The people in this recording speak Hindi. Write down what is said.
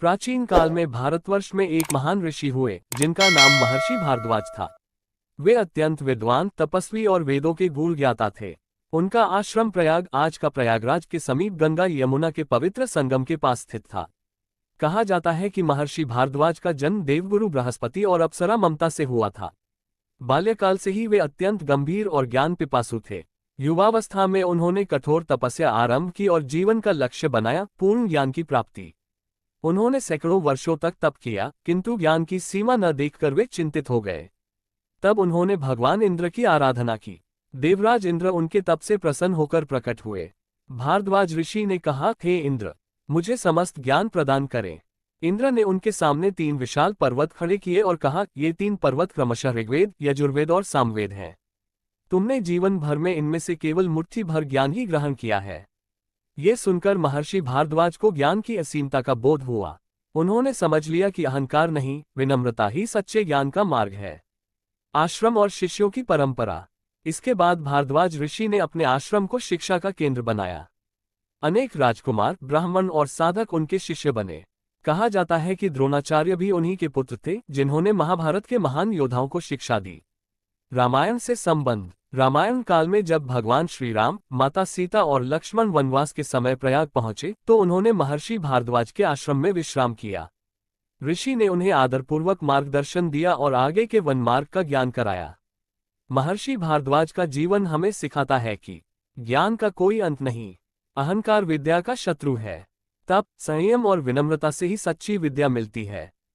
प्राचीन काल में भारतवर्ष में एक महान ऋषि हुए जिनका नाम महर्षि भारद्वाज था। वे अत्यंत विद्वान, तपस्वी और वेदों के गूढ़ ज्ञाता थे। उनका आश्रम प्रयाग, आज का प्रयागराज के समीप गंगा यमुना के पवित्र संगम के पास स्थित था। कहा जाता है कि महर्षि भारद्वाज का जन्म देवगुरु बृहस्पति और अप्सरा ममता से हुआ था। बाल्यकाल से ही वे अत्यंत गंभीर और ज्ञान पिपासु थे। युवावस्था में उन्होंने कठोर तपस्या आरंभ की और जीवन का लक्ष्य बनाया पूर्ण ज्ञान की प्राप्ति। उन्होंने सैकड़ों वर्षों तक तप किया, किंतु ज्ञान की सीमा न देखकर वे चिंतित हो गए। तब उन्होंने भगवान इंद्र की आराधना की। देवराज इंद्र उनके तप से प्रसन्न होकर प्रकट हुए। भारद्वाज ऋषि ने कहा, हे इंद्र, मुझे समस्त ज्ञान प्रदान करें। इंद्र ने उनके सामने 3 विशाल पर्वत खड़े किए और कहा, ये 3 पर्वत क्रमशः ऋग्वेद, यजुर्वेद और सामवेद हैं। तुमने जीवन भर में इनमें से केवल मुट्ठी भर ज्ञान ही ग्रहण किया है। ये सुनकर महर्षि भारद्वाज को ज्ञान की असीमता का बोध हुआ। उन्होंने समझ लिया कि अहंकार नहीं, विनम्रता ही सच्चे ज्ञान का मार्ग है। आश्रम और शिष्यों की परंपरा। इसके बाद भारद्वाज ऋषि ने अपने आश्रम को शिक्षा का केंद्र बनाया। अनेक राजकुमार, ब्राह्मण और साधक उनके शिष्य बने। कहा जाता है कि द्रोणाचार्य भी उन्हीं के पुत्र थे, जिन्होंने महाभारत के महान योद्धाओं को शिक्षा दी। रामायण से संबंध। रामायण काल में जब भगवान श्री राम, माता सीता और लक्ष्मण वनवास के समय प्रयाग पहुंचे तो उन्होंने महर्षि भारद्वाज के आश्रम में विश्राम किया। ऋषि ने उन्हें आदरपूर्वक मार्गदर्शन दिया और आगे के वन मार्ग का ज्ञान कराया। महर्षि भारद्वाज का जीवन हमें सिखाता है कि ज्ञान का कोई अंत नहीं। अहंकार विद्या का शत्रु है। तप, संयम और विनम्रता से ही सच्ची विद्या मिलती है।